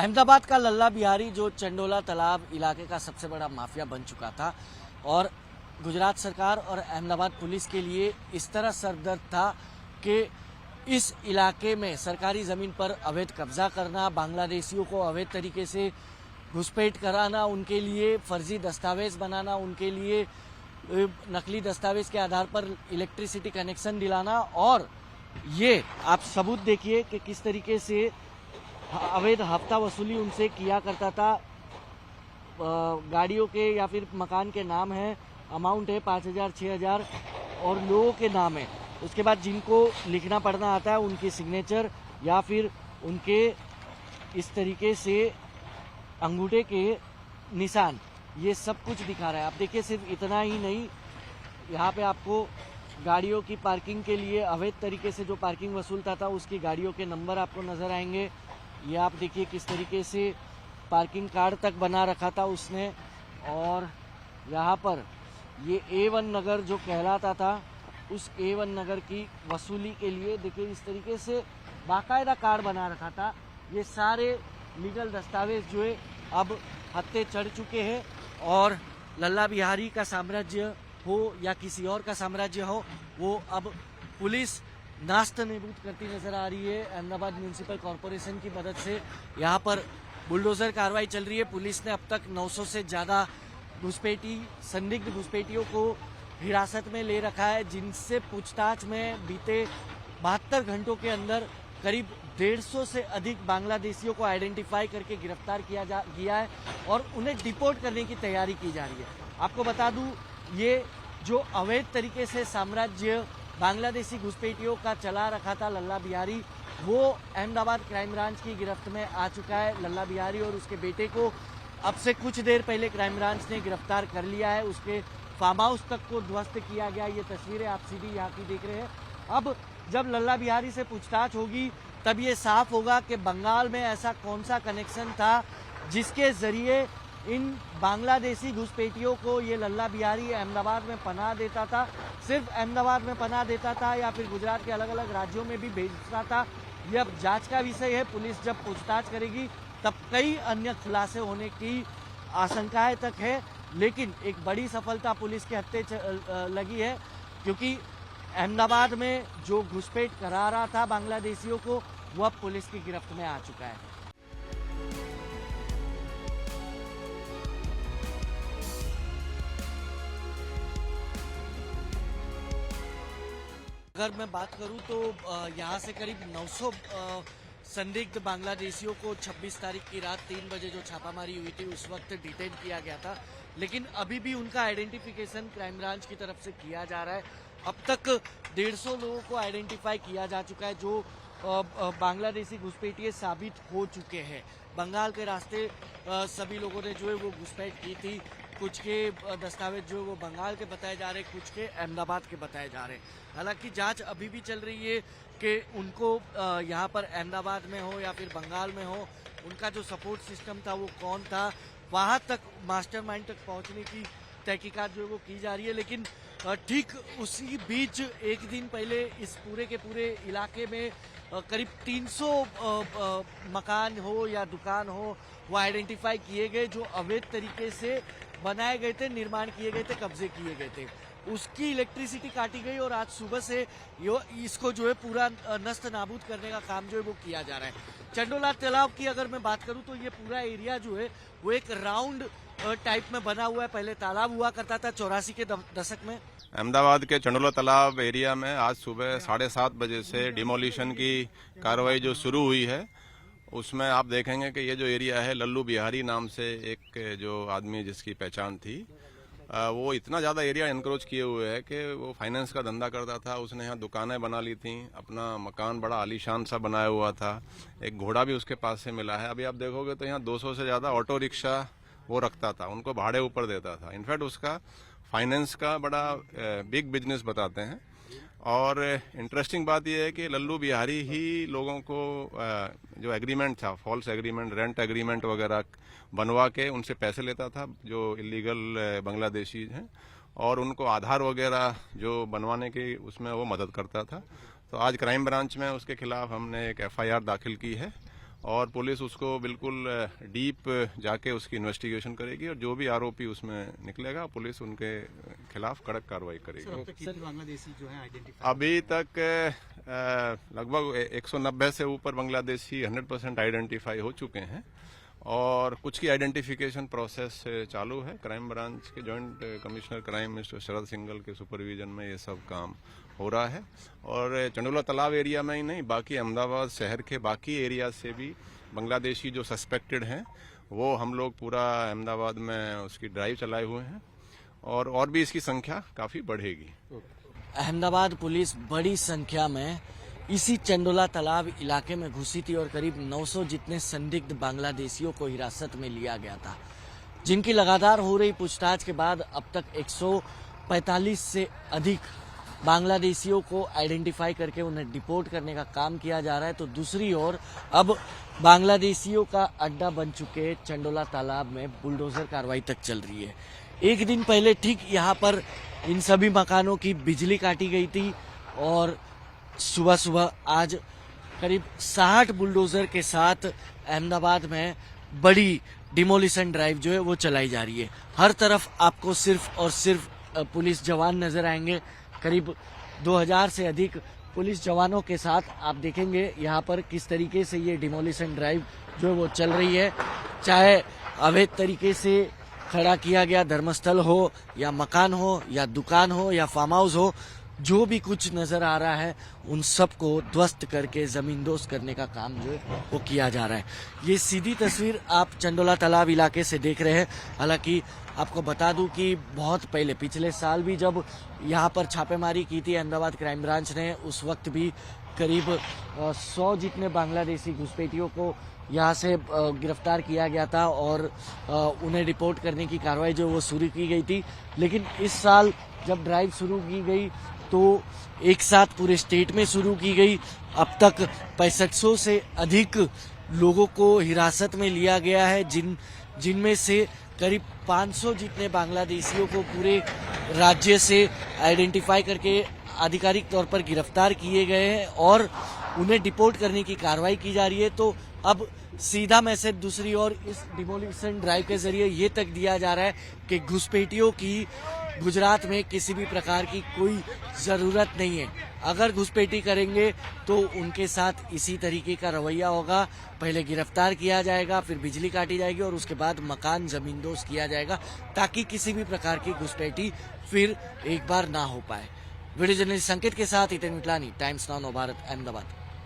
अहमदाबाद का लल्ला बिहारी जो चंडोला तालाब इलाके का सबसे बड़ा माफिया बन चुका था और गुजरात सरकार और अहमदाबाद पुलिस के लिए इस तरह सरदर्द था कि इस इलाके में सरकारी ज़मीन पर अवैध कब्जा करना, बांग्लादेशियों को अवैध तरीके से घुसपैठ कराना, उनके लिए फर्जी दस्तावेज बनाना, उनके लिए नकली दस्तावेज के आधार पर इलेक्ट्रिसिटी कनेक्शन दिलाना। और ये आप सबूत देखिए कि किस तरीके से अवैध हफ्ता वसूली उनसे किया करता था। गाड़ियों के या फिर मकान के नाम है, अमाउंट है 5,000 6,000 और लोगों के नाम है। उसके बाद जिनको लिखना पढ़ना आता है उनकी सिग्नेचर या फिर उनके इस तरीके से अंगूठे के निशान, ये सब कुछ दिखा रहा है। आप देखिए, सिर्फ इतना ही नहीं, यहाँ पे आपको गाड़ियों की पार्किंग के लिए अवैध तरीके से जो पार्किंग वसूलता था उसकी गाड़ियों के नंबर आपको नज़र आएंगे। ये आप देखिए किस तरीके से पार्किंग कार्ड तक बना रखा था उसने। और यहाँ पर ये A1 नगर जो कहलाता था, उस A1 नगर की वसूली के लिए देखिए इस तरीके से बाकायदा कार्ड बना रखा था। ये सारे लीगल दस्तावेज जो है अब हत्थे चढ़ चुके हैं और लल्ला बिहारी का साम्राज्य हो या किसी और का साम्राज्य हो, वो अब पुलिस नास्त नेबूद करती नजर आ रही है। अहमदाबाद म्यूनिसिपल कॉरपोरेशन की मदद से यहाँ पर बुलडोजर कार्रवाई चल रही है। पुलिस ने अब तक 900 से ज़्यादा घुसपैठी, संदिग्ध घुसपैठियों को हिरासत में ले रखा है, जिनसे पूछताछ में बीते 72 घंटों के अंदर करीब 150 से अधिक बांग्लादेशियों को आइडेंटिफाई करके गिरफ्तार किया है और उन्हें डिपोर्ट करने की तैयारी की जा रही है। आपको बता दूं, ये जो अवैध तरीके से साम्राज्य बांग्लादेशी घुसपैठियों का चला रखा था लल्ला बिहारी, वो अहमदाबाद क्राइम ब्रांच की गिरफ्त में आ चुका है। लल्ला बिहारी और उसके बेटे को अब से कुछ देर पहले क्राइम ब्रांच ने गिरफ्तार कर लिया है। उसके फार्म हाउस तक को ध्वस्त किया गया। ये तस्वीरें आप सीधी यहाँ की देख रहे हैं। अब जब लल्ला बिहारी से पूछताछ होगी तब ये साफ होगा कि बंगाल में ऐसा कौन सा कनेक्शन था जिसके जरिए इन बांग्लादेशी घुसपैठियों को ये लल्ला बिहारी अहमदाबाद में पनाह देता था। सिर्फ अहमदाबाद में पनाह देता था या फिर गुजरात के अलग अलग राज्यों में भी भेजता था, ये अब जांच का विषय है। पुलिस जब पूछताछ करेगी तब कई अन्य खुलासे होने की आशंकाएं तक है। लेकिन एक बड़ी सफलता पुलिस के हत्थे लगी है, क्योंकि अहमदाबाद में जो घुसपैठ करा रहा था बांग्लादेशियों को, वो अब पुलिस की गिरफ्त में आ चुका है। अगर मैं बात करूं तो यहाँ से करीब 900 संदिग्ध बांग्लादेशियों को 26 तारीख की रात 3 बजे जो छापामारी हुई थी उस वक्त डिटेन किया गया था। लेकिन अभी भी उनका आइडेंटिफिकेशन क्राइम ब्रांच की तरफ से किया जा रहा है। अब तक 150 लोगों को आइडेंटिफाई किया जा चुका है जो बांग्लादेशी घुसपैठिए साबित हो चुके हैं। बंगाल के रास्ते सभी लोगों ने जो है वो घुसपैठ की थी। कुछ के दस्तावेज जो है वो बंगाल के बताए जा रहे हैं, कुछ के अहमदाबाद के बताए जा रहे हैं। हालांकि जांच अभी भी चल रही है कि उनको यहाँ पर अहमदाबाद में हो या फिर बंगाल में हो, उनका जो सपोर्ट सिस्टम था वो कौन था, वहाँ तक मास्टरमाइंड तक पहुँचने की तहकीकात जो है वो की जा रही है। लेकिन ठीक उसी बीच एक दिन पहले इस पूरे के पूरे इलाके में करीब 300 मकान हो या दुकान हो वो आइडेंटिफाई किए गए, जो अवैध तरीके से बनाए गए थे, निर्माण किए गए थे, कब्जे किए गए थे। उसकी इलेक्ट्रिसिटी काटी गई और आज सुबह से इसको जो है पूरा नष्ट नाबूद करने का काम जो है वो किया जा रहा है। चंडोला तालाब की अगर मैं बात करूं तो ये पूरा एरिया जो है वो एक राउंड टाइप में बना हुआ है। पहले तालाब हुआ करता था 84 के दशक में। अहमदाबाद के चंडोला तालाब एरिया में आज सुबह 7:30 बजे से डिमोलिशन की कार्रवाई जो शुरू हुई है, उसमें आप देखेंगे कि ये जो एरिया है, लल्लू बिहारी नाम से एक जो आदमी जिसकी पहचान थी, वो इतना ज़्यादा एरिया एनक्रोच किए हुए है कि वो फाइनेंस का धंधा करता था। उसने यहाँ दुकानें बना ली थी, अपना मकान बड़ा आलीशान सा बनाया हुआ था, एक घोड़ा भी उसके पास से मिला है। अभी आप देखोगे तो यहाँ 200 से ज़्यादा ऑटो रिक्शा वो रखता था, उनको भाड़े ऊपर देता था। इनफैक्ट उसका फाइनेंस का बड़ा बिग बिजनेस बताते हैं। और इंटरेस्टिंग बात यह है कि लल्लू बिहारी ही लोगों को जो एग्रीमेंट था, फॉल्स एग्रीमेंट, रेंट एग्रीमेंट वगैरह बनवा के उनसे पैसे लेता था जो इलीगल बांग्लादेशी हैं, और उनको आधार वगैरह जो बनवाने की उसमें वो मदद करता था। तो आज क्राइम ब्रांच में उसके खिलाफ हमने एक FIR दाखिल की है और पुलिस उसको बिल्कुल डीप जाके उसकी इन्वेस्टिगेशन करेगी और जो भी आरोपी उसमें निकलेगा पुलिस उनके खिलाफ कड़क कार्रवाई करेगी। बांग्लादेशी जो है आइडेंटिफाई अभी तक लगभग 190 से ऊपर बांग्लादेशी 100% आइडेंटिफाई हो चुके हैं और कुछ की आइडेंटिफिकेशन प्रोसेस चालू है। क्राइम ब्रांच के जॉइंट कमिश्नर क्राइम मिस्टर शरद सिंघल के सुपरविजन में ये सब काम हो रहा है और चंडोला तालाब एरिया में ही नहीं बाकी अहमदाबाद शहर के बाकी एरिया से भी बांग्लादेशी जो सस्पेक्टेड हैं वो हम लोग पूरा अहमदाबाद में उसकी ड्राइव चलाए हुए हैं और भी इसकी संख्या काफ़ी बढ़ेगी। अहमदाबाद पुलिस बड़ी संख्या में इसी चंडोला तालाब इलाके में घुसी थी और करीब 900 जितने संदिग्ध बांग्लादेशियों को हिरासत में लिया गया था, जिनकी लगातार हो रही पूछताछ के बाद अब तक 145 से अधिक बांग्लादेशियों को आइडेंटिफाई करके उन्हें डिपोर्ट करने का काम किया जा रहा है। तो दूसरी ओर अब बांग्लादेशियों का अड्डा बन चुके चंडोला तालाब में बुलडोजर कार्रवाई तक चल रही है। एक दिन पहले ठीक यहाँ पर इन सभी मकानों की बिजली काटी गई थी और सुबह सुबह आज करीब 60 बुलडोजर के साथ अहमदाबाद में बड़ी डिमोलिशन ड्राइव जो है वो चलाई जा रही है। हर तरफ आपको सिर्फ और सिर्फ पुलिस जवान नजर आएंगे। करीब 2000 से अधिक पुलिस जवानों के साथ आप देखेंगे यहाँ पर किस तरीके से ये डिमोलिशन ड्राइव जो है वो चल रही है। चाहे अवैध तरीके से खड़ा किया गया धर्मस्थल हो या मकान हो या दुकान हो या फार्म हाउस हो, जो भी कुछ नजर आ रहा है उन सबको ध्वस्त करके जमींदोज करने का काम जो है वो किया जा रहा है। ये सीधी तस्वीर आप चंडोला तालाब इलाके से देख रहे हैं। हालांकि आपको बता दूं कि बहुत पहले पिछले साल भी जब यहाँ पर छापेमारी की थी अहमदाबाद क्राइम ब्रांच ने, उस वक्त भी करीब 100 जितने बांग्लादेशी घुसपैठियों को यहाँ से गिरफ्तार किया गया था और उन्हें रिपोर्ट करने की कार्रवाई जो वो शुरू की गई थी। लेकिन इस साल जब ड्राइव शुरू की गई तो एक साथ पूरे स्टेट में शुरू की गई। अब तक 6500 से अधिक लोगों को हिरासत में लिया गया है, जिनमें से करीब 500 जितने बांग्लादेशियों को पूरे राज्य से आइडेंटिफाई करके आधिकारिक तौर पर गिरफ्तार किए गए हैं और उन्हें डिपोर्ट करने की कार्रवाई की जा रही है। तो अब सीधा मैसेज दूसरी ओर इस डिमोलिशन ड्राइव के जरिए ये तक दिया जा रहा है कि घुसपैठियों की गुजरात में किसी भी प्रकार की कोई ज़रूरत नहीं है। अगर घुसपैठी करेंगे तो उनके साथ इसी तरीके का रवैया होगा। पहले गिरफ्तार किया जाएगा, फिर बिजली काटी जाएगी और उसके बाद मकान जमींदोज किया जाएगा ताकि किसी भी प्रकार की घुसपैठी फिर एक बार ना हो पाए। वीडियो जर्नलिस्ट संकेत के साथ हितेन मिटलानी, टाइम्स नाउ नवभारत, अहमदाबाद।